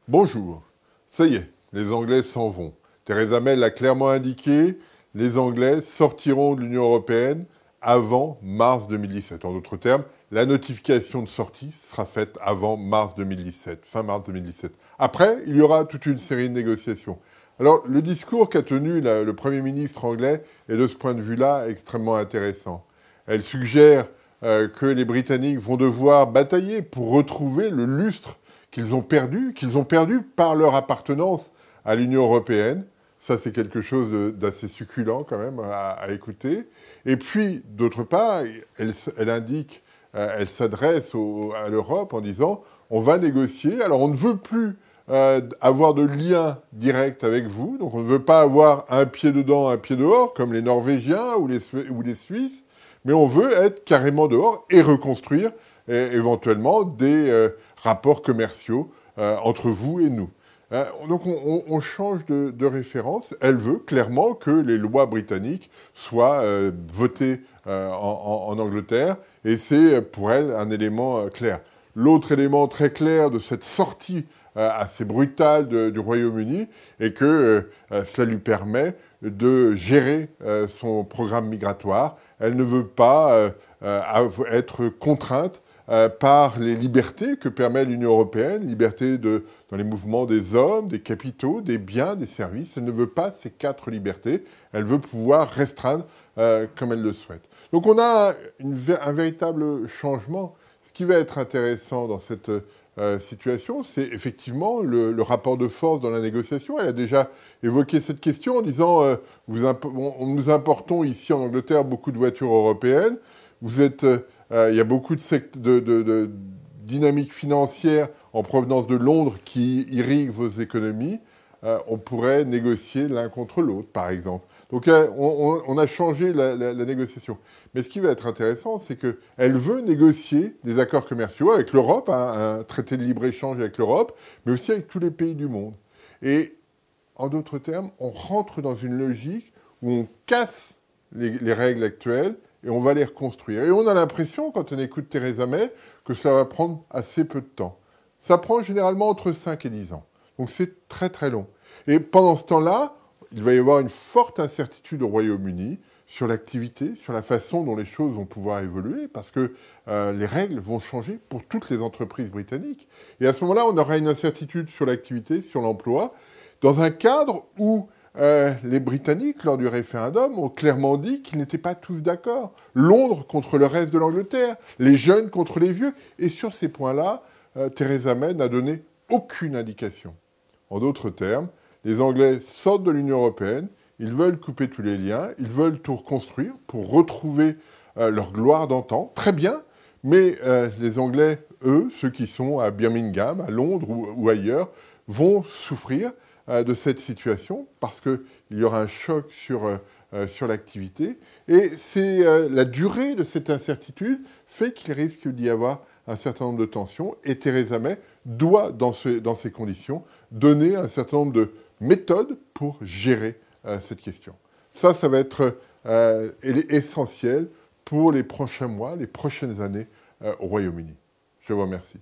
Bonjour. Ça y est, les Anglais s'en vont. Theresa May l'a clairement indiqué, les Anglais sortiront de l'Union européenne avant mars 2017. En d'autres termes, la notification de sortie sera faite avant mars 2017, fin mars 2017. Après, il y aura toute une série de négociations. Alors, le discours qu'a tenu le Premier ministre anglais est de ce point de vue-là extrêmement intéressant. Elle suggère que les Britanniques vont devoir batailler pour retrouver le lustre qu'ils ont perdu par leur appartenance à l'Union européenne. Ça, c'est quelque chose d'assez succulent quand même à écouter. Et puis, d'autre part, elle indique, elle s'adresse à l'Europe en disant « on va négocier, alors on ne veut plus avoir de lien direct avec vous, donc on ne veut pas avoir un pied dedans, un pied dehors, comme les Norvégiens ou les Suisses, mais on veut être carrément dehors et reconstruire éventuellement des rapports commerciaux entre vous et nous. » Donc on change de référence. Elle veut clairement que les lois britanniques soient votées en Angleterre, et c'est pour elle un élément clair. L'autre élément très clair de cette sortie assez brutale du Royaume-Uni est que cela lui permet de gérer son programme migratoire. Elle ne veut pas être contrainte par les libertés que permet l'Union européenne, liberté dans les mouvements des hommes, des capitaux, des biens, des services. Elle ne veut pas ces 4 libertés. Elle veut pouvoir restreindre comme elle le souhaite. Donc on a un véritable changement. Ce qui va être intéressant dans cette situation, c'est effectivement le rapport de force dans la négociation. Elle a déjà évoqué cette question en disant nous importons ici en Angleterre beaucoup de voitures européennes. Il y a beaucoup de dynamique financière en provenance de Londres qui irrigue vos économies. On pourrait négocier l'un contre l'autre, par exemple. Donc on a changé la négociation. Mais ce qui va être intéressant, c'est qu'elle veut négocier des accords commerciaux avec l'Europe, un traité de libre-échange avec l'Europe, mais aussi avec tous les pays du monde. Et en d'autres termes, on rentre dans une logique où on casse les règles actuelles et on va les reconstruire. Et on a l'impression, quand on écoute Theresa May, que ça va prendre assez peu de temps. Ça prend généralement entre 5 et 10 ans. Donc c'est très très long. Et pendant ce temps-là, il va y avoir une forte incertitude au Royaume-Uni sur l'activité, sur la façon dont les choses vont pouvoir évoluer, parce que les règles vont changer pour toutes les entreprises britanniques. Et à ce moment-là, on aura une incertitude sur l'activité, sur l'emploi, dans un cadre où les Britanniques, lors du référendum, ont clairement dit qu'ils n'étaient pas tous d'accord. Londres contre le reste de l'Angleterre, les jeunes contre les vieux. Et sur ces points-là, Theresa May n'a donné aucune indication. En d'autres termes, les Anglais sortent de l'Union européenne, ils veulent couper tous les liens, ils veulent tout reconstruire pour retrouver leur gloire d'antan. Très bien, mais les Anglais, eux, ceux qui sont à Birmingham, à Londres ou ailleurs, vont souffrir de cette situation parce qu'il y aura un choc sur l'activité. Et c'est la durée de cette incertitude fait qu'il risque d'y avoir un certain nombre de tensions. Et Theresa May doit, dans ces conditions, donner un certain nombre de méthodes pour gérer cette question. Ça va être essentiel pour les prochains mois, les prochaines années au Royaume-Uni. Je vous remercie.